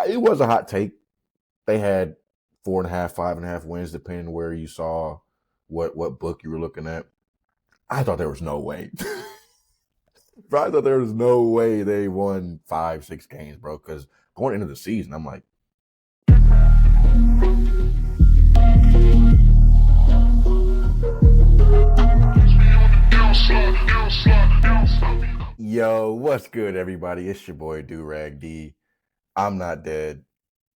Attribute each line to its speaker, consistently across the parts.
Speaker 1: It was a hot take. They had 4.5, 5.5 wins, depending on where you saw what book you were looking at. I thought there was no way. Bro, I thought there was no way they won 5, 6 games, bro. Because going into the season, I'm like, yo, what's good, everybody? It's your boy Durag D. I'm not dead.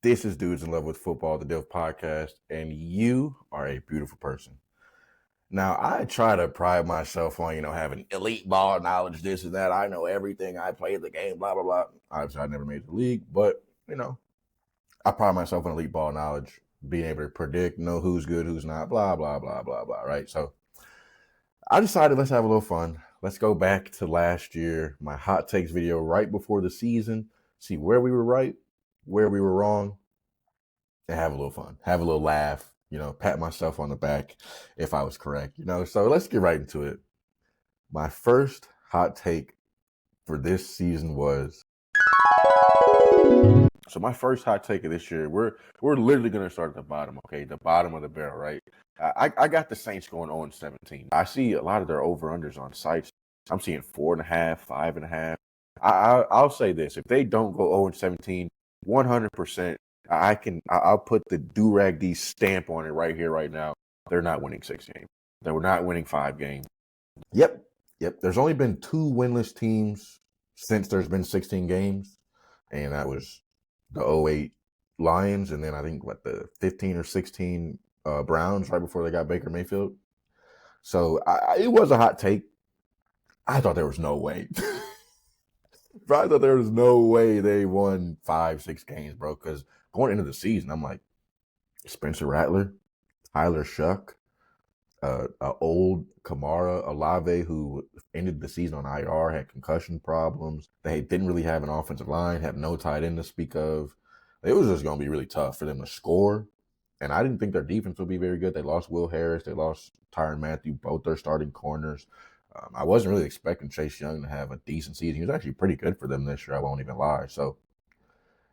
Speaker 1: This is Dudes in Love with Football, the Div Podcast, and you are a beautiful person. Now, I try to pride myself on, having elite ball knowledge, this and that. I know everything. I played the game, blah, blah, blah. Obviously, I never made the league, but, I pride myself on elite ball knowledge, being able to predict, know who's good, who's not, blah, blah, blah, blah, blah, right? So I decided let's have a little fun. Let's go back to last year, my hot takes video right before the season, see where we were right, where we were wrong, and have a little fun, have a little laugh, pat myself on the back if I was correct, So let's get right into it. My first hot take for this season was, so my first hot take of this year, we're literally going to start at the bottom, okay? The bottom of the barrel, right? I got the Saints going 0-17. I see a lot of their over-unders on sites. I'm seeing 4.5, 5.5. I'll say this. If they don't go 0-17, 100%, I'll put the Durag D stamp on it right here, right now. They're not winning 6 games. They were not winning 5 games. Yep. There's only been 2 winless teams since there's been 16 games, and that was the 08 Lions, and then I think the 15 or 16 Browns right before they got Baker Mayfield. So it was a hot take. I thought there was no way. Bro, I thought there was no way they won 5, 6 games, bro. Because going into the season, I'm like, Spencer Rattler, Tyler Shuck, old Kamara Olave, who ended the season on IR, had concussion problems. They didn't really have an offensive line, have no tight end to speak of. It was just going to be really tough for them to score. And I didn't think their defense would be very good. They lost Will Harris. They lost Tyrann Mathieu, both their starting corners. I wasn't really expecting Chase Young to have a decent season. He was actually pretty good for them this year, I won't even lie. So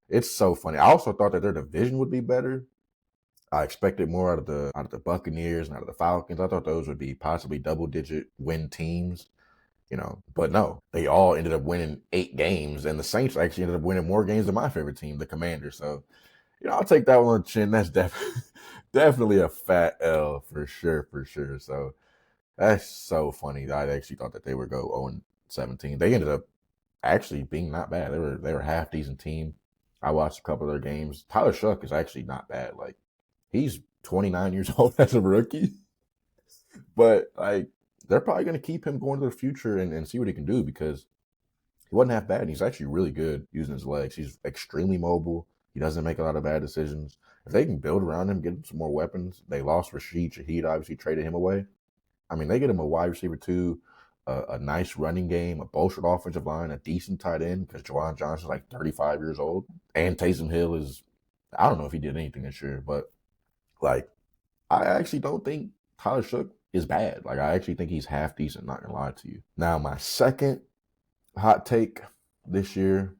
Speaker 1: it's so funny. I also thought that their division would be better. I expected more out of the Buccaneers and out of the Falcons. I thought those would be possibly double-digit win teams, But no, they all ended up winning 8 games, and the Saints actually ended up winning more games than my favorite team, the Commanders. So, I'll take that one on the chin. That's definitely a fat L for sure. So that's so funny. I actually thought that they would go 0-17. They ended up actually being not bad. They were a half decent team. I watched a couple of their games. Tyler Shuck is actually not bad. Like, he's 29 years old as a rookie, but they're probably going to keep him going to the future and see what he can do, because he wasn't half bad. And he's actually really good using his legs. He's extremely mobile. He doesn't make a lot of bad decisions. If they can build around him, get him some more weapons. They lost Rashid Shaheed, obviously traded him away. I mean, they get him a wide receiver too, a nice running game, a bolstered offensive line, a decent tight end, because Juwan Johnson's like 35 years old. And Taysom Hill is, I don't know if he did anything this year, but I actually don't think Tyler Shuck is bad. I actually think he's half decent, not going to lie to you. Now, my second hot take this year,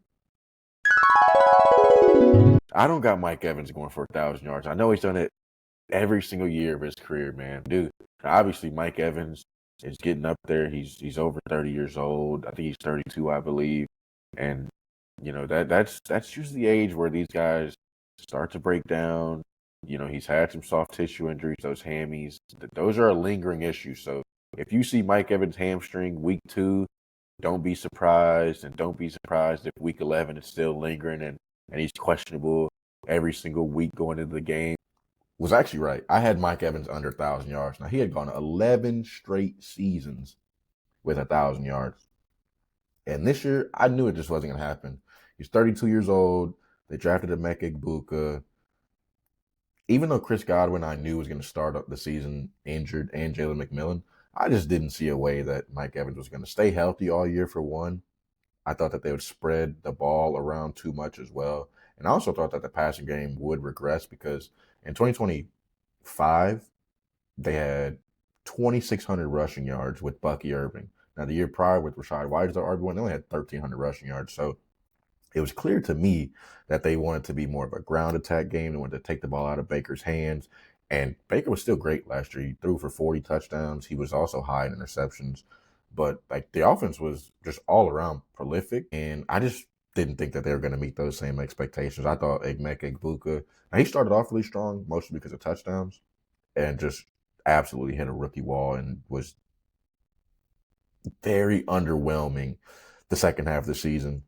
Speaker 1: I don't got Mike Evans going for 1,000 yards. I know he's done it every single year of his career, man. Dude, obviously Mike Evans is getting up there. He's over 30 years old. I think he's 32, I believe. And, that's usually the age where these guys start to break down. He's had some soft tissue injuries, those hammies. Those are a lingering issue. So if you see Mike Evans hamstring week 2, don't be surprised. And don't be surprised if week 11 is still lingering and he's questionable every single week going into the game. Was actually right. I had Mike Evans under 1,000 yards. Now, he had gone 11 straight seasons with 1,000 yards. And this year, I knew it just wasn't going to happen. He's 32 years old. They drafted Emeka Egbuka. Even though Chris Godwin, I knew was going to start up the season injured, and Jalen McMillan, I just didn't see a way that Mike Evans was going to stay healthy all year, for one. I thought that they would spread the ball around too much as well. And I also thought that the passing game would regress, because in 2025, they had 2,600 rushing yards with Bucky Irving. Now, the year prior with Rashad White as their RB1, they only had 1,300 rushing yards. So it was clear to me that they wanted to be more of a ground attack game. They wanted to take the ball out of Baker's hands. And Baker was still great last year. He threw for 40 touchdowns. He was also high in interceptions. But like the offense was just all around prolific. And I just didn't think that they were going to meet those same expectations. I thought Egmeke Egbuka, now he started off really strong, mostly because of touchdowns, and just absolutely hit a rookie wall and was very underwhelming the second half of the season.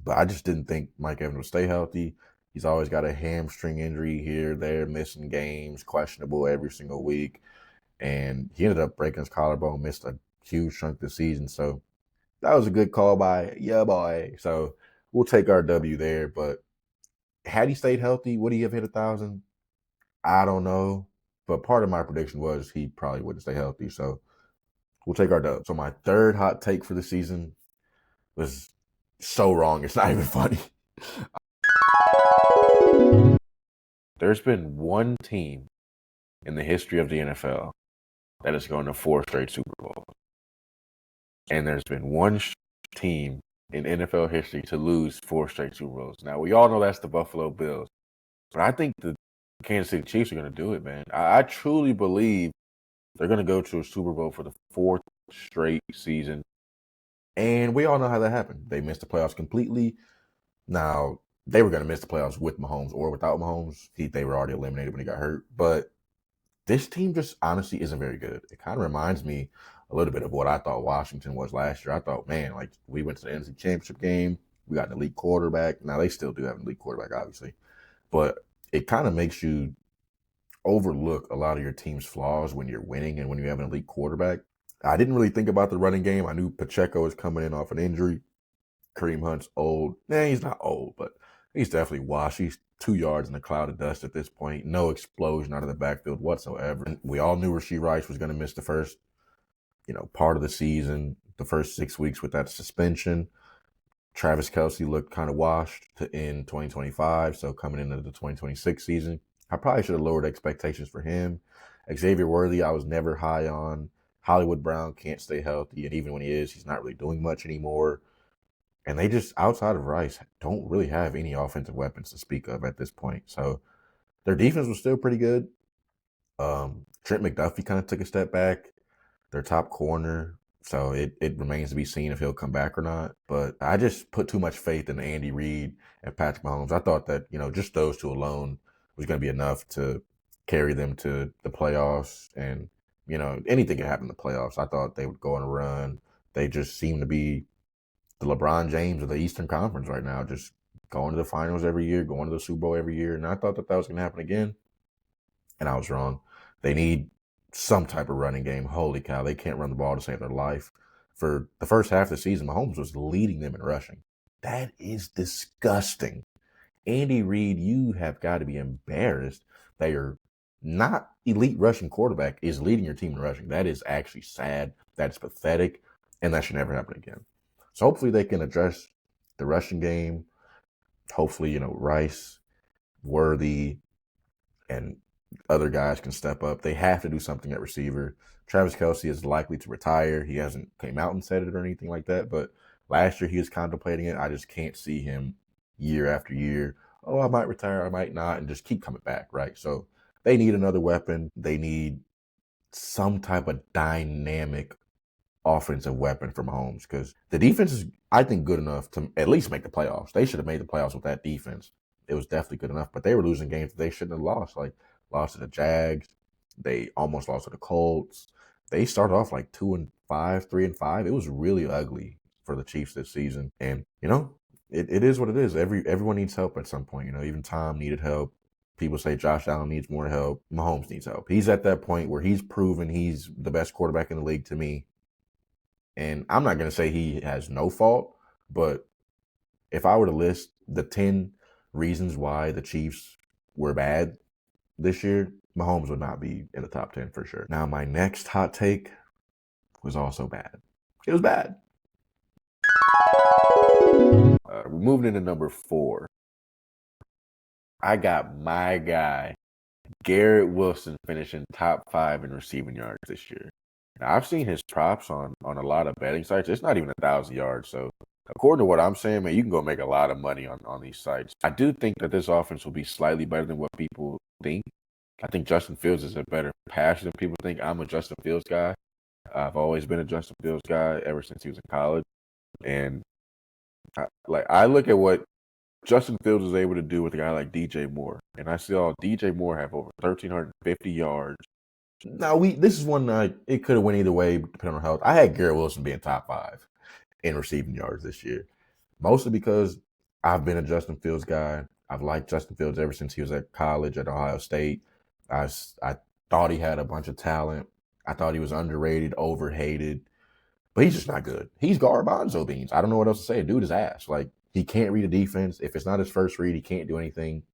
Speaker 1: But I just didn't think Mike Evans would stay healthy. He's always got a hamstring injury here, there, missing games, questionable every single week. And he ended up breaking his collarbone, missed a huge chunk of the season. So that was a good call by boy. So we'll take our W there. But had he stayed healthy, would he have hit 1,000? I don't know. But part of my prediction was he probably wouldn't stay healthy. So we'll take our dub. So my third hot take for the season was so wrong. It's not even funny. There's been one team in the history of the NFL that has gone to 4 straight Super Bowls. And there's been one team in NFL history to lose 4 straight Super Bowls. Now, we all know that's the Buffalo Bills. But I think the Kansas City Chiefs are going to do it, man. I truly believe they're going to go to a Super Bowl for the 4th straight season. And we all know how that happened. They missed the playoffs completely. Now, they were going to miss the playoffs with Mahomes or without Mahomes. They were already eliminated when he got hurt. But this team just honestly isn't very good. It kind of reminds me a little bit of what I thought Washington was last year. I thought, man, like we went to the NFC Championship game. We got an elite quarterback. Now, they still do have an elite quarterback, obviously. But it kind of makes you overlook a lot of your team's flaws when you're winning and when you have an elite quarterback. I didn't really think about the running game. I knew Pacheco was coming in off an injury. Kareem Hunt's old. He's not old, but he's definitely washed. He's 2 yards in a cloud of dust at this point. No explosion out of the backfield whatsoever. And we all knew Rashee Rice was going to miss the first, part of the season, the first 6 weeks with that suspension. Travis Kelce looked kind of washed in 2025, so coming into the 2026 season, I probably should have lowered expectations for him. Xavier Worthy, I was never high on. Hollywood Brown can't stay healthy, and even when he is, he's not really doing much anymore. And they just, outside of Rice, don't really have any offensive weapons to speak of at this point. So their defense was still pretty good. Trent McDuffie kind of took a step back. Their top corner. So it remains to be seen if he'll come back or not. But I just put too much faith in Andy Reid and Patrick Mahomes. I thought that, just those two alone was going to be enough to carry them to the playoffs. And, anything can happen in the playoffs. I thought they would go on a run. They just seem to be the LeBron James of the Eastern Conference right now, just going to the finals every year, going to the Super Bowl every year. And I thought that was going to happen again. And I was wrong. They need some type of running game. Holy cow, they can't run the ball to save their life. For the first half of the season, Mahomes was leading them in rushing. That is disgusting. Andy Reid, you have got to be embarrassed that your not elite rushing quarterback is leading your team in rushing. That is actually sad. That's pathetic. And that should never happen again. So hopefully they can address the rushing game. Hopefully, Rice, Worthy, and other guys can step up. They have to do something at receiver. Travis Kelce is likely to retire. He hasn't came out and said it or anything like that, but last year he was contemplating it. I just can't see him year after year. Oh, I might retire, I might not, and just keep coming back, right? So they need another weapon. They need some type of dynamic offensive weapon from Mahomes because the defense is, I think, good enough to at least make the playoffs. They should have made the playoffs with that defense. It was definitely good enough, but they were losing games that they shouldn't have lost. Like lost to the Jags, they almost lost to the Colts. They started off like 2-5, 3-5. It was really ugly for the Chiefs this season, and it is what it is. Everyone needs help at some point. Even Tom needed help. People say Josh Allen needs more help. Mahomes needs help. He's at that point where he's proven he's the best quarterback in the league to me. And I'm not going to say he has no fault, but if I were to list the 10 reasons why the Chiefs were bad this year, Mahomes would not be in the top 10 for sure. Now, my next hot take was also bad. It was bad. We're moving into number 4. I got my guy, Garrett Wilson, finishing top 5 in receiving yards this year. Now, I've seen his props on a lot of betting sites. It's not even 1,000 yards, so According to what I'm saying, man, you can go make a lot of money on these sites. I do think that this offense will be slightly better than what people think. I think Justin Fields is a better passer than people think. I'm a Justin Fields guy. I've always been a Justin Fields guy ever since he was in college. And I look at what Justin Fields is able to do with a guy like DJ Moore, and I saw DJ Moore have over 1,350 yards. Now this is one it could have went either way depending on health. I had Garrett Wilson being top 5 in receiving yards this year, mostly because I've been a Justin Fields guy. I've liked Justin Fields ever since he was at college at Ohio State. I thought he had a bunch of talent. I thought he was underrated, overhated, but he's just not good. He's garbanzo beans. I don't know what else to say. Dude is ass. Like, he can't read a defense. If it's not his first read, he can't do anything.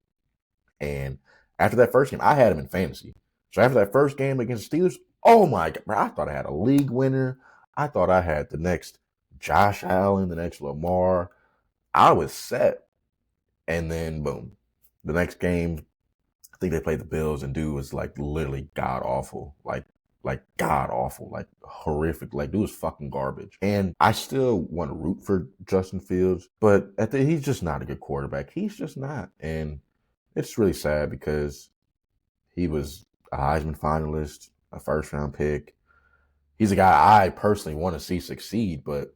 Speaker 1: And after that first game, I had him in fantasy. So after that first game against the Steelers, oh my God, bro, I thought I had a league winner. I thought I had the next Josh Allen, the next Lamar. I was set. And then, boom, the next game, I think they played the Bills, and dude was like literally god awful, like god awful, like horrific. Like, dude was fucking garbage. And I still want to root for Justin Fields, but he's just not a good quarterback. He's just not. And it's really sad because he was a Heisman finalist, a first-round pick. He's a guy I personally want to see succeed, but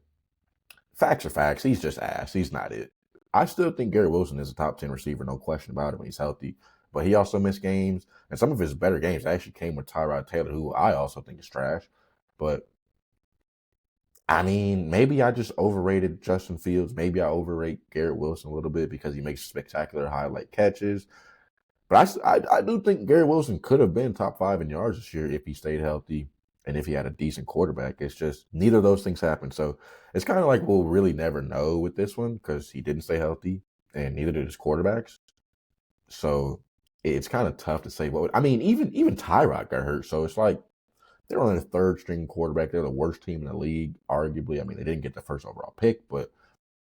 Speaker 1: facts are facts. He's just ass. He's not it. I still think Garrett Wilson is a top 10 receiver, no question about it, when he's healthy. But he also missed games, and some of his better games actually came with Tyrod Taylor, who I also think is trash. But, I mean, maybe I just overrated Justin Fields. Maybe I overrate Garrett Wilson a little bit because he makes spectacular highlight catches. But I do think Garrett Wilson could have been top 5 in yards this year if he stayed healthy and if he had a decent quarterback. It's just neither of those things happened. So it's kind of like we'll really never know with this one because he didn't stay healthy and neither did his quarterbacks. So it's kind of tough to say. I mean, even Tyrod got hurt. So it's like they're on a third string quarterback. They're the worst team in the league, arguably. I mean, they didn't get the first overall pick, but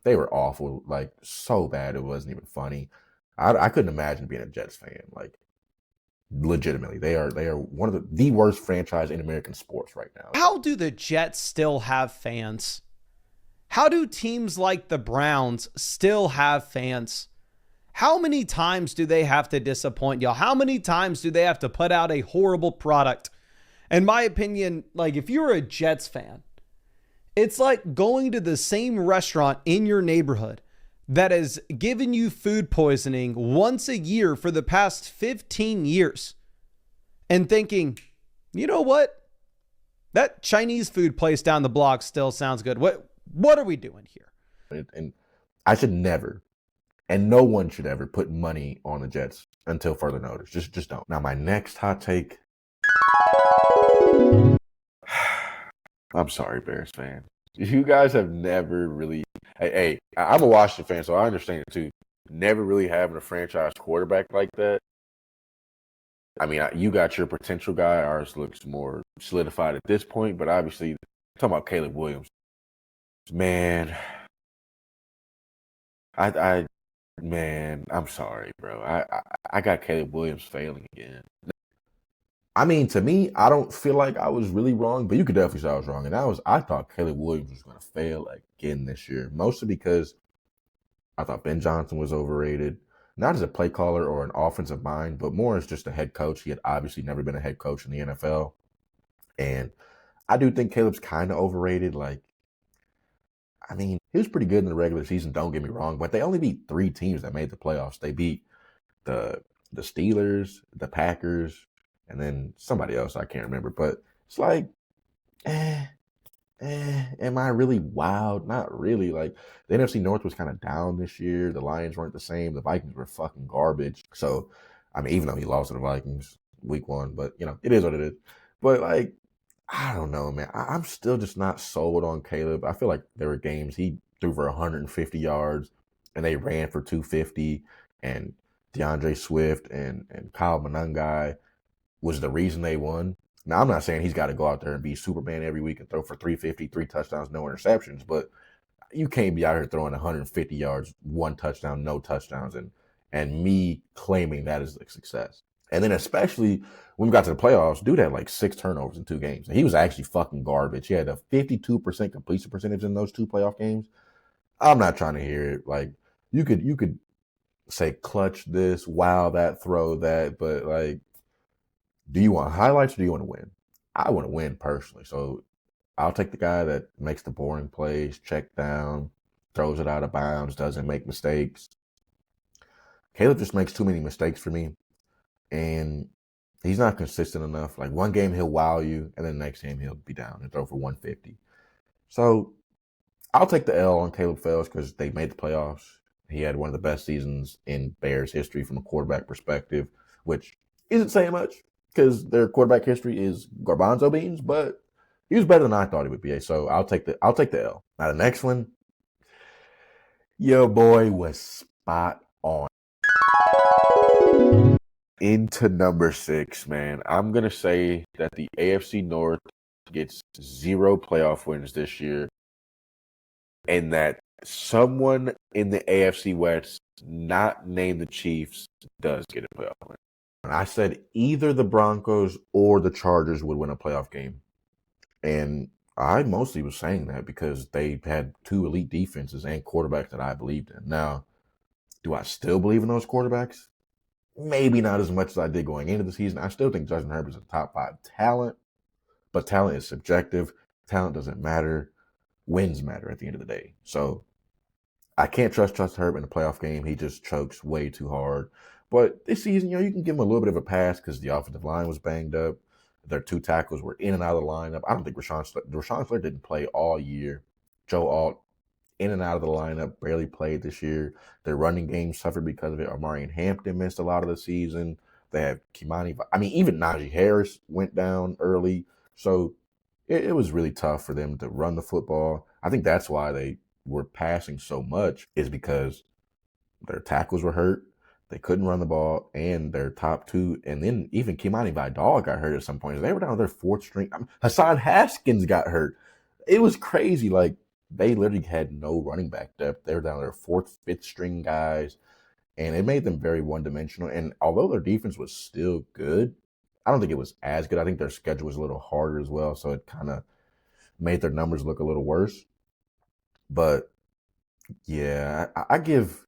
Speaker 1: they were awful, like so bad it wasn't even funny. I couldn't imagine being a Jets fan. Like, legitimately, they are one of the worst franchise in American sports right now.
Speaker 2: How do the Jets still have fans? How do teams like the Browns still have fans? How many times do they have to disappoint y'all? How many times do they have to put out a horrible product? In my opinion, like, if you're a Jets fan, it's like going to the same restaurant in your neighborhood that has given you food poisoning once a year for the past 15 years and thinking, you know what? That Chinese food place down the block still sounds good. What are we doing here?
Speaker 1: And I should never, and no one should ever put money on the Jets until further notice. Just don't. Now, my next hot take. I'm sorry, Bears fan. You guys have never really. Hey, I'm a Washington fan, so I understand it too. Never really having a franchise quarterback like that. I mean, you got your potential guy. Ours looks more solidified at this point, but obviously, talking about Caleb Williams, man. I'm sorry, bro. I got Caleb Williams failing again. I mean, to me, I don't feel like I was really wrong, but you could definitely say I was wrong. And I thought Caleb Williams was going to fail again this year, mostly because I thought Ben Johnson was overrated, not as a play caller or an offensive mind, but more as just a head coach. He had obviously never been a head coach in the NFL. And I do think Caleb's kind of overrated. Like, I mean, he was pretty good in the regular season, don't get me wrong, but they only beat 3 teams that made the playoffs. They beat the Steelers, the Packers, and then somebody else I can't remember. But it's like, am I really wowed? Not really. Like, the NFC North was kind of down this year. The Lions weren't the same. The Vikings were fucking garbage. So, I mean, even though he lost to the Vikings week 1, but, you know, it is what it is. But, like, I don't know, man. I'm still just not sold on Caleb. I feel like there were games he threw for 150 yards and they ran for 250, and DeAndre Swift and Kyle Monangai was the reason they won. Now, I'm not saying he's got to go out there and be Superman every week and throw for 350, 3 touchdowns, no interceptions, but you can't be out here throwing 150 yards, 1 touchdown, no touchdowns, and me claiming that is a success. And then especially when we got to the playoffs, dude had like 6 turnovers in 2 games. And he was actually fucking garbage. He had a 52% completion percentage in those 2 playoff games. I'm not trying to hear it. Like you could say clutch this, wow that, throw that, but like, do you want highlights or do you want to win? I want to win personally, so I'll take the guy that makes the boring plays, check down, throws it out of bounds, doesn't make mistakes. Caleb just makes too many mistakes for me, and he's not consistent enough. Like one game he'll wow you, and then the next game he'll be down and throw for 150. So I'll take the L on Caleb Fells because they made the playoffs. He had one of the best seasons in Bears history from a quarterback perspective, which isn't saying much because their quarterback history is garbanzo beans, but he was better than I thought he would be. So I'll take the L. Now the next one, your boy was spot on. Into number 6, man. I'm gonna say that the AFC North gets 0 playoff wins this year, and that someone in the AFC West, not named the Chiefs, does get a playoff win. And I said either the Broncos or the Chargers would win a playoff game. And I mostly was saying that because they had 2 elite defenses and quarterbacks that I believed in. Now, do I still believe in those quarterbacks? Maybe not as much as I did going into the season. I still think Justin Herbert's a top 5 talent, but talent is subjective. Talent doesn't matter. Wins matter at the end of the day. So I can't trust Justin Herbert in a playoff game. He just chokes way too hard. But this season, you can give him a little bit of a pass because the offensive line was banged up. Their 2 tackles were in and out of the lineup. I don't think Rashawn Slater didn't play all year. Joe Alt, in and out of the lineup, barely played this year. Their running game suffered because of it. Amari and Hampton missed a lot of the season. They have Kimani. I mean, even Najee Harris went down early. So it was really tough for them to run the football. I think that's why they were passing so much, is because their tackles were hurt. They couldn't run the ball, and their top 2, and then even Kimani Vidal got hurt at some point. They were down to their 4th string. Hassan Haskins got hurt. It was crazy. Like, they literally had no running back depth. They were down to their 4th, 5th string guys, and it made them very one-dimensional. And although their defense was still good, I don't think it was as good. I think their schedule was a little harder as well, so it kind of made their numbers look a little worse. But yeah, I give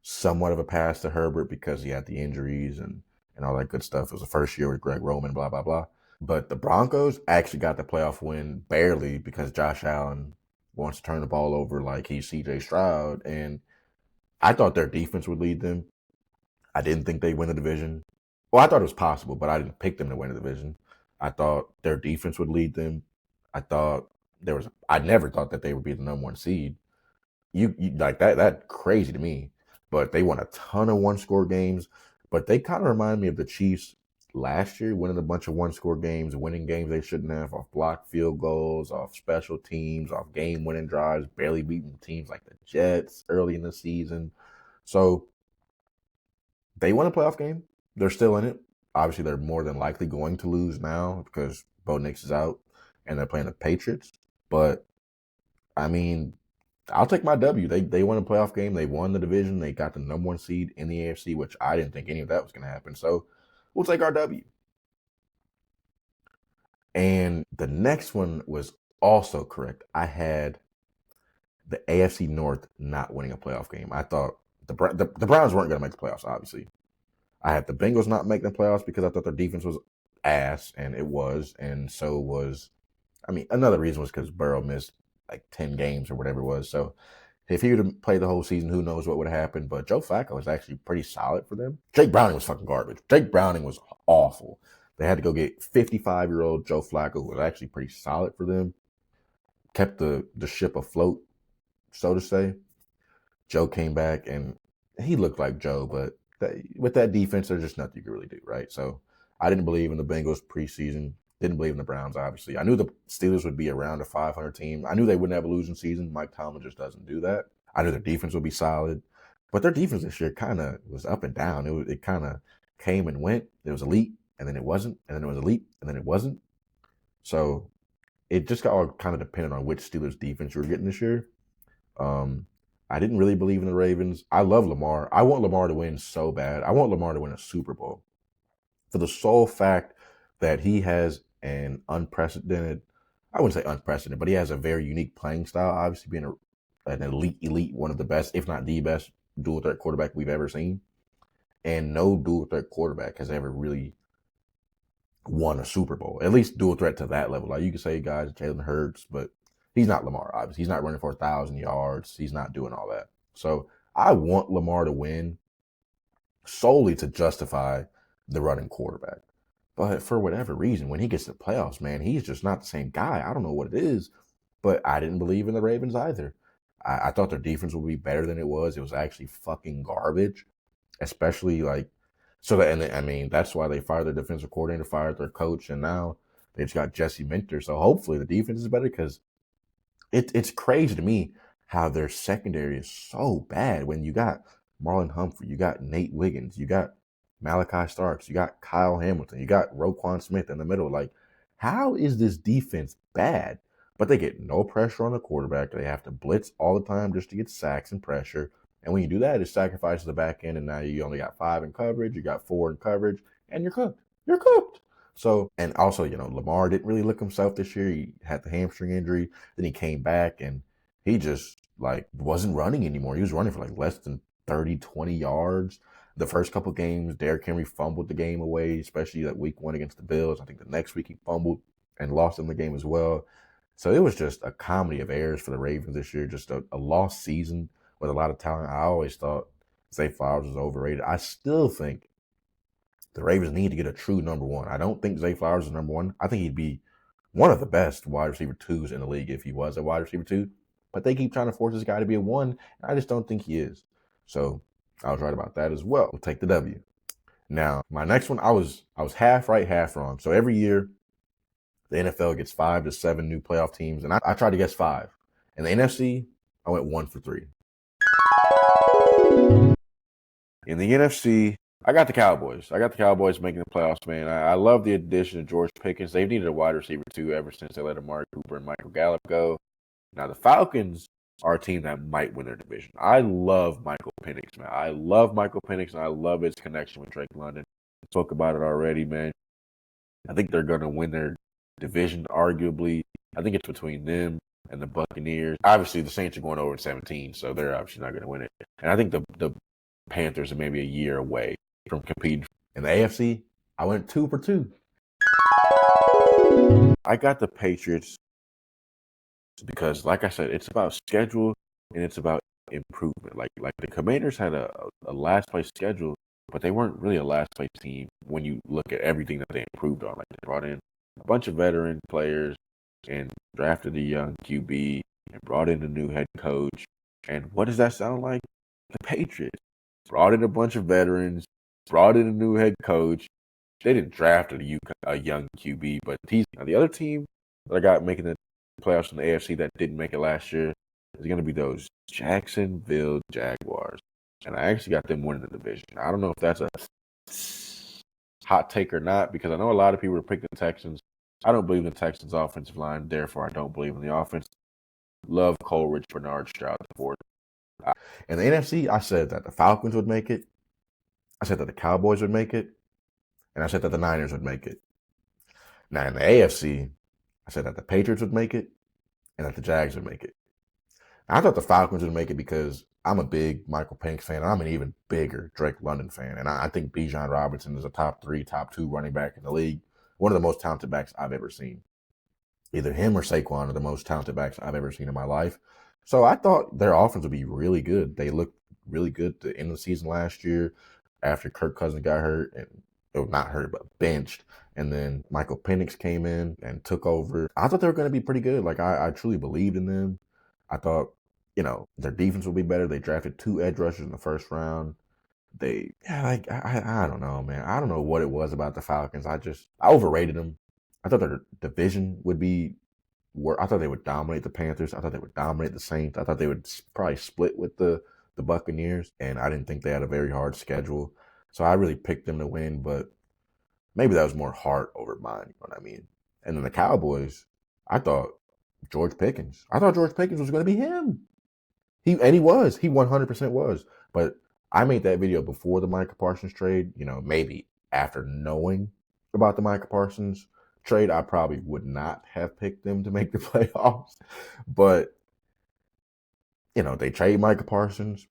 Speaker 1: somewhat of a pass to Herbert because he had the injuries and all that good stuff. It was the first year with Greg Roman, blah, blah, blah. But the Broncos actually got the playoff win barely because Josh Allen wants to turn the ball over like he's CJ Stroud. And I thought their defense would lead them. I didn't think they'd win the division. Well, I thought it was possible, but I didn't pick them to win the division. I thought their defense would lead them. I never thought that they would be the number 1 seed. You like that crazy to me. But they won a ton of 1-score games. But they kind of remind me of the Chiefs last year, winning a bunch of 1-score games, winning games they shouldn't have, off blocked field goals, off special teams, off game-winning drives, barely beating teams like the Jets early in the season. So they won a playoff game. They're still in it. Obviously, they're more than likely going to lose now because Bo Nix is out and they're playing the Patriots. But, I mean, I'll take my W. They won a playoff game. They won the division. They got the number 1 seed in the AFC, which I didn't think any of that was going to happen. So we'll take our W. And the next one was also correct. I had the AFC North not winning a playoff game. I thought the Browns weren't going to make the playoffs, obviously. I had the Bengals not making the playoffs because I thought their defense was ass, and it was. And so was, another reason was because Burrow missed like 10 games or whatever it was. So if he would have played the whole season, who knows what would have happened. But Joe Flacco was actually pretty solid for them. Jake Browning was fucking garbage. Jake Browning was awful. They had to go get 55-year-old Joe Flacco, who was actually pretty solid for them. Kept the ship afloat, so to say. Joe came back, and he looked like Joe, but with that defense, there's just nothing you can really do, right? So I didn't believe in the Bengals preseason. Didn't believe in the Browns, obviously. I knew the Steelers would be around a 500 team. I knew they wouldn't have a losing season. Mike Tomlin just doesn't do that. I knew their defense would be solid. But their defense this year kind of was up and down. It kind of came and went. It was elite, and then it wasn't. And then it was elite, and then it wasn't. So it just got all kind of dependent on which Steelers defense you were getting this year. I didn't really believe in the Ravens. I love Lamar. I want Lamar to win so bad. I want Lamar to win a Super Bowl for the sole fact that he has an unprecedented, I wouldn't say unprecedented, but he has a very unique playing style, obviously being an elite, one of the best, if not the best, dual threat quarterback we've ever seen. And no dual threat quarterback has ever really won a Super Bowl, at least dual threat to that level. Like you can say, guys, Jalen Hurts, but he's not Lamar, obviously. He's not running for 1,000 yards. He's not doing all that. So I want Lamar to win solely to justify the running quarterback. But for whatever reason, when he gets to the playoffs, man, he's just not the same guy. I don't know what it is, but I didn't believe in the Ravens either. I thought their defense would be better than it was. It was actually fucking garbage, especially like so that. And I mean, that's why they fired their defensive coordinator, fired their coach, and now they just got Jesse Minter. So hopefully the defense is better because it's crazy to me how their secondary is so bad when you got Marlon Humphrey, you got Nate Wiggins, you got Malachi Starks, you got Kyle Hamilton, you got Roquan Smith in the middle. Like, how is this defense bad? But they get no pressure on the quarterback. They have to blitz all the time just to get sacks and pressure. And when you do that, it sacrifices the back end, and now you only got 5 in coverage, you got 4 in coverage, and you're cooked. You're cooked. So, and also, Lamar didn't really look himself this year. He had the hamstring injury. Then he came back, and he just, wasn't running anymore. He was running for, less than 30, 20 yards. The first couple games, Derrick Henry fumbled the game away, especially that week 1 against the Bills. I think the next week he fumbled and lost in the game as well. So it was just a comedy of errors for the Ravens this year, just a lost season with a lot of talent. I always thought Zay Flowers was overrated. I still think the Ravens need to get a true number one. I don't think Zay Flowers is number one. I think he'd be one of the best wide receiver 2s in the league if he was a wide receiver 2. But they keep trying to force this guy to be a 1, and I just don't think he is. So I was right about that as well. We'll take the W. Now, my next one, I was half right, half wrong. So every year, the NFL gets 5 to 7 new playoff teams, and I tried to guess 5. In the NFC, I went 1 for 3. In the NFC, I got the Cowboys. I got the Cowboys making the playoffs, man. I love the addition of George Pickens. They've needed a wide receiver, too, ever since they let Amari Cooper and Michael Gallup go. Now, the Falcons are a team that might win their division. I love Michael Penix, man. I love Michael Penix, and I love his connection with Drake London. I spoke about it already, man. I think they're going to win their division, arguably. I think it's between them and the Buccaneers. Obviously, the Saints are going over in 17, so they're obviously not going to win it. And I think the Panthers are maybe a year away from competing. In the AFC, I went 2 for 2. I got the Patriots because, like I said, it's about schedule and it's about improvement. Like the Commanders had a last place schedule, but they weren't really a last place team when you look at everything that they improved on. Like they brought in a bunch of veteran players and drafted a young QB and brought in a new head coach. And what does that sound like? The Patriots brought in a bunch of veterans, brought in a new head coach. They didn't draft a young QB, but the other team that I got making the playoffs in the AFC that didn't make it last year is going to be those Jacksonville Jaguars. And I actually got them winning the division. I don't know if that's a hot take or not, because I know a lot of people are picking the Texans. I don't believe in the Texans' offensive line. Therefore, I don't believe in the offense. Love Coleridge, Bernard, Stroud, the fourth. In the NFC, I said that the Falcons would make it. I said that the Cowboys would make it. And I said that the Niners would make it. Now, in the AFC, I said that the Patriots would make it and that the Jags would make it. I thought the Falcons would make it because I'm a big Michael Penix fan, and I'm an even bigger Drake London fan. And I think Bijan Robinson is a top 3, top 2 running back in the league. One of the most talented backs I've ever seen. Either him or Saquon are the most talented backs I've ever seen in my life. So I thought their offense would be really good. They looked really good at the end of the season last year after Kirk Cousins got hurt, and not hurt, but benched. And then Michael Penix came in and took over. I thought they were going to be pretty good. I truly believed in them. I thought, their defense would be better. They drafted 2 edge rushers in the first round. I don't know, man. I don't know what it was about the Falcons. I overrated them. I thought their division would be I thought they would dominate the Panthers. I thought they would dominate the Saints. I thought they would probably split with the Buccaneers. And I didn't think they had a very hard schedule. So I really picked them to win, but maybe that was more heart over mind, you know what I mean? And then the Cowboys, I thought George Pickens was going to be him. He was. He 100% was. But I made that video before the Micah Parsons trade. Maybe after knowing about the Micah Parsons trade, I probably would not have picked them to make the playoffs. But They trade Micah Parsons.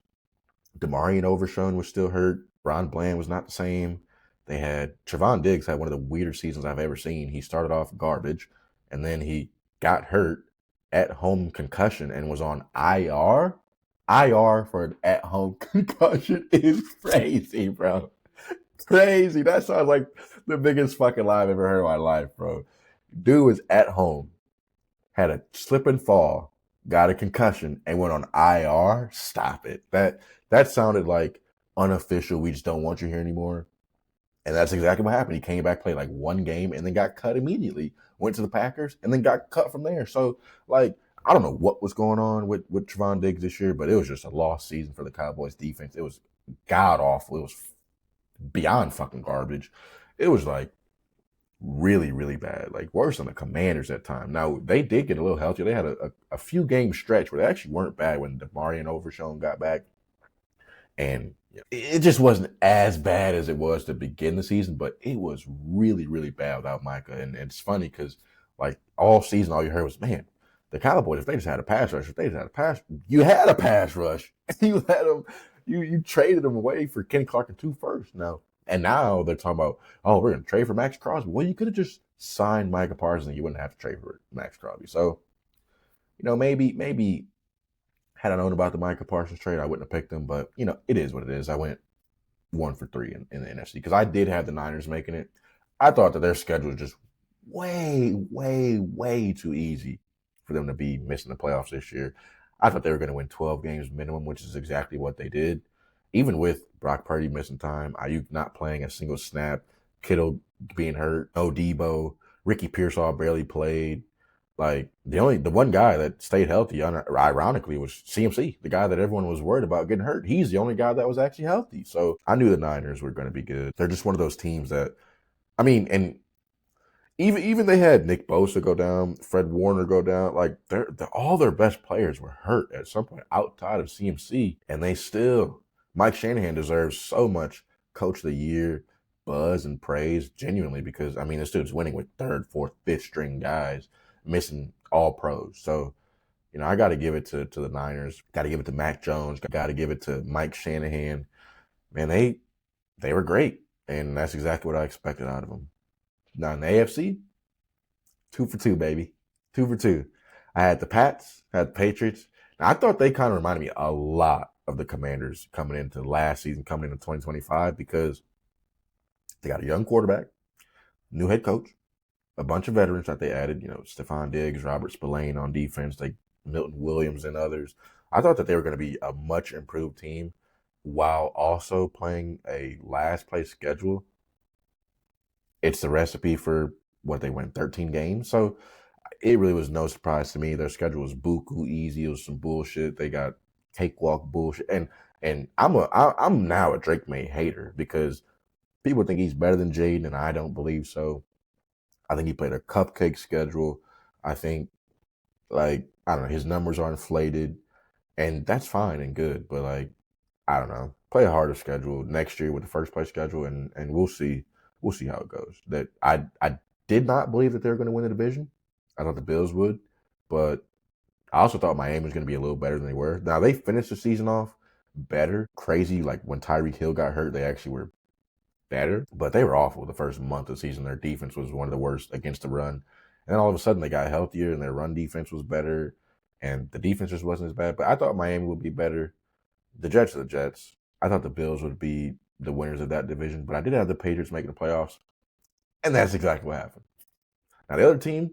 Speaker 1: Demarion Overshown was still hurt. Ron Bland was not the same. They had Trevon Diggs had one of the weirdest seasons I've ever seen. He started off garbage, and then he got hurt at home concussion and was on IR. IR for an at home concussion is crazy, bro. Crazy. That sounds like the biggest fucking lie I've ever heard in my life, bro. Dude was at home, had a slip and fall, got a concussion, and went on IR. Stop it. That sounded like unofficial. We just don't want you here anymore. And that's exactly what happened. He came back, played like one game, and then got cut immediately. Went to the Packers, and then got cut from there. So, like, I don't know what was going on with Trevon Diggs this year, but it was just a lost season for the Cowboys defense. It was god awful. It was beyond fucking garbage. It was like really, really bad, like worse than the Commanders at time. Now, they did get a little healthier. They had a few game stretch where they actually weren't bad when Demarion Overshown got back. And it just wasn't as bad as it was to begin the season, but it was really, really bad without Micah. And it's funny because, like, all season, all you heard was, man, the Cowboys, if they just had a pass rush, you had a pass rush. You had them, you traded them away for Kenny Clark and 2 firsts now. And now they're talking about, oh, we're going to trade for Max Crosby. Well, you could have just signed Micah Parsons and you wouldn't have to trade for Max Crosby. So, maybe had I known about the Micah Parsons trade, I wouldn't have picked them. But, it is what it is. I went 1 for 3 in the NFC because I did have the Niners making it. I thought that their schedule was just way, way, way too easy for them to be missing the playoffs this year. I thought they were going to win 12 games minimum, which is exactly what they did. Even with Brock Purdy missing time, Ayuk not playing a single snap, Kittle being hurt, no Debo, Ricky Pearsall barely played. Like, the one guy that stayed healthy, ironically, was CMC, the guy that everyone was worried about getting hurt. He's the only guy that was actually healthy. So I knew the Niners were going to be good. They're just one of those teams that, and even they had Nick Bosa go down, Fred Warner go down. Like, they're all their best players were hurt at some point outside of CMC, and they still. Mike Shanahan deserves so much Coach of the Year buzz and praise, genuinely, because this dude's winning with 3rd, 4th, 5th string guys, missing all pros. So, I got to give it to the Niners. Got to give it to Mac Jones. Got to give it to Mike Shanahan. Man, they were great, and that's exactly what I expected out of them. Now in the AFC, 2 for 2, baby. 2 for 2. I had the Pats, had the Patriots. Now, I thought they kind of reminded me a lot of the Commanders coming into last season, coming into 2025, because they got a young quarterback, new head coach, a bunch of veterans that they added, Stephon Diggs, Robert Spillane on defense, Milton Williams and others. I thought that they were going to be a much improved team while also playing a last place schedule. It's the recipe for what they went 13 games. So it really was no surprise to me. Their schedule was buku easy. It was some bullshit. They got cakewalk bullshit. And I'm now a Drake May hater because people think he's better than Jaden, and I don't believe so. I think he played a cupcake schedule. I think, I don't know, his numbers are inflated, and that's fine and good. But, I don't know, play a harder schedule next year with the first place schedule, and we'll see. We'll see how it goes. That I did not believe that they were going to win the division. I thought the Bills would, but I also thought Miami was going to be a little better than they were. Now, they finished the season off better. Crazy, like when Tyreek Hill got hurt, they actually were better, but they were awful the first month of the season. Their defense was one of the worst against the run. And then all of a sudden they got healthier and their run defense was better and the defense just wasn't as bad. But I thought Miami would be better. The Jets are the Jets. I thought the Bills would be the winners of that division, but I did have the Patriots making the playoffs. And that's exactly what happened. Now, the other team,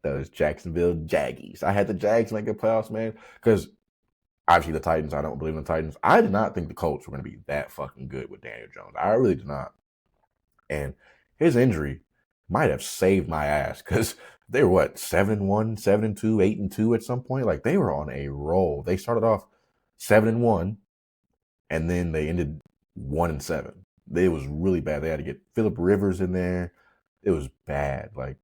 Speaker 1: that was Jacksonville Jaggies. I had the Jags making the playoffs, man, because obviously the Titans, I don't believe in the Titans. I did not think the Colts were going to be that fucking good with Daniel Jones. I really did not. And his injury might have saved my ass because they were, 7-1, 7-2, 8-2 at some point? Like, they were on a roll. They started off 7-1, and then they ended 1-7. It was really bad. They had to get Phillip Rivers in there. It was bad. But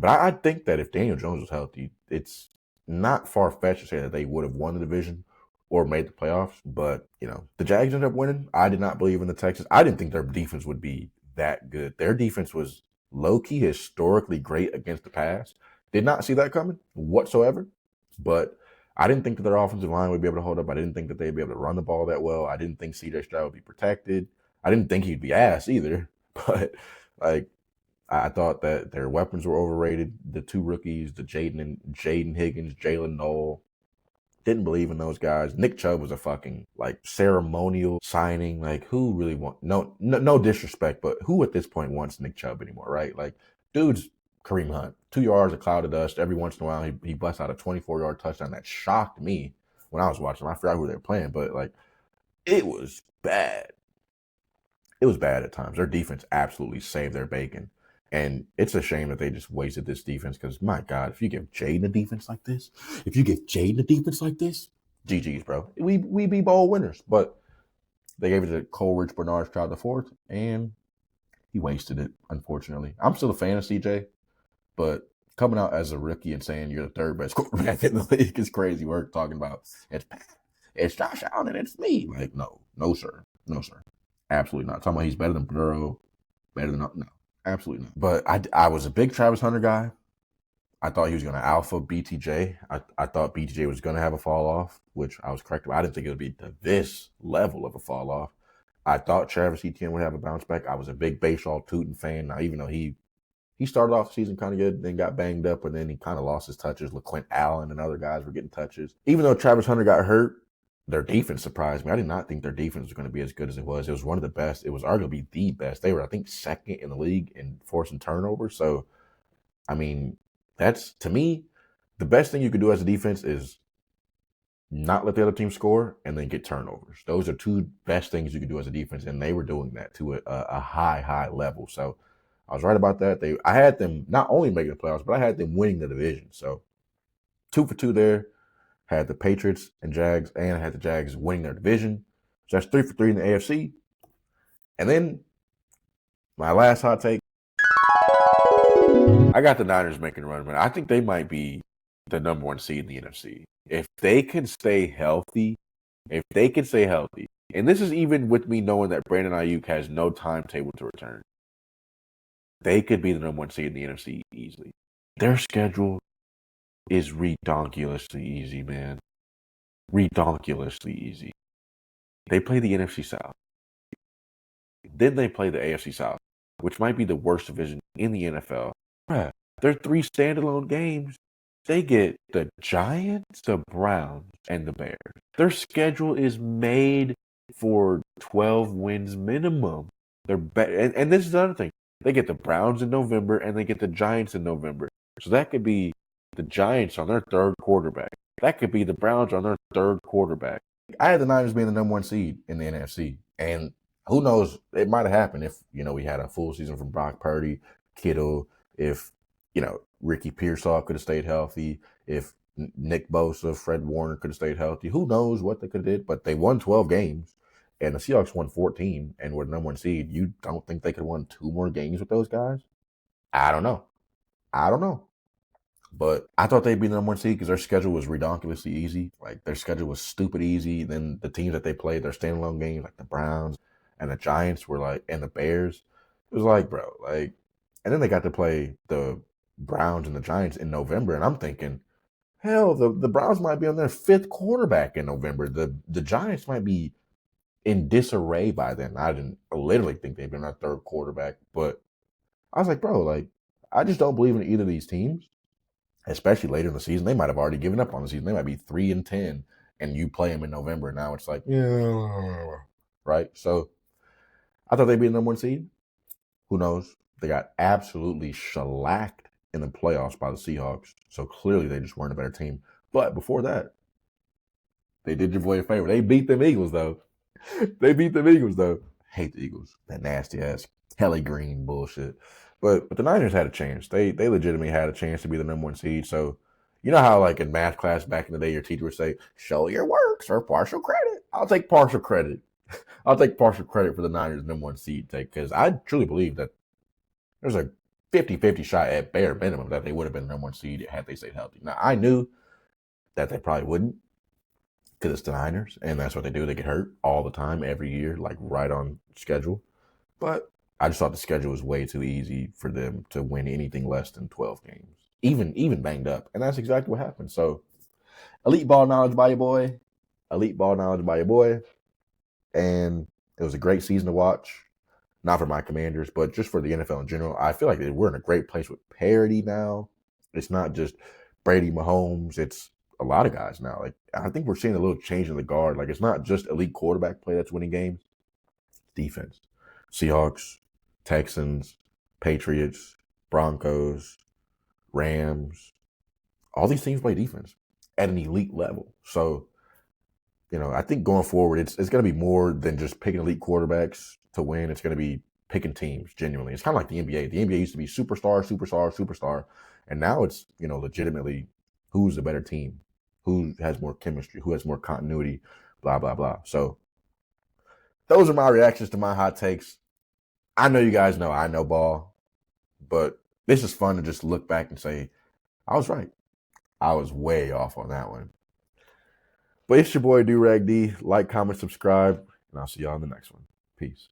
Speaker 1: I think that if Daniel Jones was healthy, it's not far-fetched to say that they would have won the division or made the playoffs. But, the Jags ended up winning. I did not believe in the Texans. I didn't think their defense would be that good. Their defense was low-key historically great against the pass. Did not see that coming whatsoever. But I didn't think that their offensive line would be able to hold up. I didn't think that they'd be able to run the ball that well. I didn't think CJ Stroud would be protected. I didn't think he'd be ass either. But like I thought that their weapons were overrated. The two rookies, the Jaden Higgins, Jalen Noel, didn't believe in those guys. Nick Chubb was a fucking like ceremonial signing. Like who really want no disrespect, but who at this point wants Nick Chubb anymore, right? Like dude's Kareem Hunt. 2 yards, a cloud of dust. Every once in a while he busts out a 24-yard touchdown that shocked me when I was watching. I forgot who they were playing, but like it was bad. It was bad at times. Their defense absolutely saved their bacon. And it's a shame that they just wasted this defense because, my God, if you give Jaden a defense like this, GG's, bro. We be bowl winners. But they gave it to Coleridge Bernard Stroud IV, and he wasted it, unfortunately. I'm still a fan of CJ, but coming out as a rookie and saying you're the third best quarterback in the league is crazy work. Talking about it's Josh Allen and it's me. Like, no, sir. Absolutely not. Talking about he's better than Burrow, better than no, absolutely not. But I was a big Travis Hunter guy. I thought he was going to alpha BTJ. I thought BTJ was going to have a fall off, which I was correct about. I didn't think it would be to this level of a fall off. I thought Travis Etienne would have a bounce back. I was a big Bashaw Tootin fan. Now, even though he started off the season kind of good, then got banged up, and then he kind of lost his touches. LaQuint Allen and other guys were getting touches. Even though Travis Hunter got hurt, their defense surprised me. I did not think their defense was going to be as good as it was. It was one of the best. It was arguably the best. They were, I think, second in the league in forcing turnovers. So, I mean, that's, to me, the best thing you could do as a defense is not let the other team score and then get turnovers. Those are two best things you could do as a defense, and they were doing that to a high level. So, I was right about that. I had them not only making the playoffs, but I had them winning the division. So 2 for 2 there. Had the Patriots and Jags, and I had the Jags winning their division. So that's 3 for 3 in the AFC. And then my last hot take, I got the Niners making a run, man. I think they might be the number 1 seed in the NFC. If they can stay healthy, and this is even with me knowing that Brandon Ayuk has no timetable to return, they could be the number 1 seed in the NFC easily. Their schedule is redonkulously easy, man. Redonkulously easy. They play the NFC South. Then they play the AFC South, which might be the worst division in the NFL. Bruh, they're 3 standalone games. They get the Giants, the Browns, and the Bears. Their schedule is made for 12 wins minimum. And this is the other thing. They get the Browns in November, and they get the Giants in November. So that could be the Giants on their third quarterback. That could be the Browns on their third quarterback. I had the Niners being the number 1 seed in the NFC. And who knows, it might have happened if, we had a full season from Brock Purdy, Kittle, if, Ricky Pearsall could have stayed healthy, if Nick Bosa, Fred Warner could have stayed healthy. Who knows what they could have did, but they won 12 games, and the Seahawks won 14 and were the number 1 seed. You don't think they could have won 2 more games with those guys? I don't know. But I thought they'd be the number 1 seed because their schedule was redonkulously easy. Like, their schedule was stupid easy. Then the teams that they played, their standalone games, like the Browns and the Giants were like, and the Bears, it was like, bro, like, and then they got to play the Browns and the Giants in November. And I'm thinking, hell, the Browns might be on their 5th quarterback in November. The Giants might be in disarray by then. I didn't literally think they'd been on their 3rd quarterback. But I was like, bro, like, I just don't believe in either of these teams. Especially later in the season, they might have already given up on the season. They might be 3-10, and you play them in November. And now it's like, yeah, right? So I thought they'd be the number 1 seed. Who knows? They got absolutely shellacked in the playoffs by the Seahawks. So clearly they just weren't a better team. But before that, they did your boy a favor. They beat them Eagles, though. Hate the Eagles. That nasty ass Kelly Green bullshit. But the Niners had a chance. They legitimately had a chance to be the number 1 seed. So, you know how, like, in math class back in the day, your teacher would say, show your works or partial credit. I'll take partial credit. For the Niners' number 1 seed take, because I truly believe that there's a 50-50 shot at bare minimum that they would have been the number 1 seed had they stayed healthy. Now, I knew that they probably wouldn't, because it's the Niners, and that's what they do. They get hurt all the time, every year, like right on schedule. But I just thought the schedule was way too easy for them to win anything less than 12 games, even banged up. And that's exactly what happened. So Elite ball knowledge by your boy. Elite ball knowledge by your boy. And it was a great season to watch. Not for my Commanders, but just for the NFL in general. I feel like we're in a great place with parity now. It's not just Brady, Mahomes. It's a lot of guys now. Like I think we're seeing a little change in the guard. Like it's not just elite quarterback play that's winning games. Defense. Seahawks, Texans, Patriots, Broncos, Rams. All these teams play defense at an elite level. So, I think going forward, it's going to be more than just picking elite quarterbacks to win. It's going to be picking teams genuinely. It's kind of like the NBA. The NBA used to be superstar, superstar, superstar. And now it's, legitimately who's the better team, who has more chemistry, who has more continuity, blah, blah, blah. So those are my reactions to my hot takes. I know you guys know I know ball, but this is fun to just look back and say, I was right. I was way off on that one. But it's your boy, Durag D. Like, comment, subscribe, and I'll see y'all in the next one. Peace.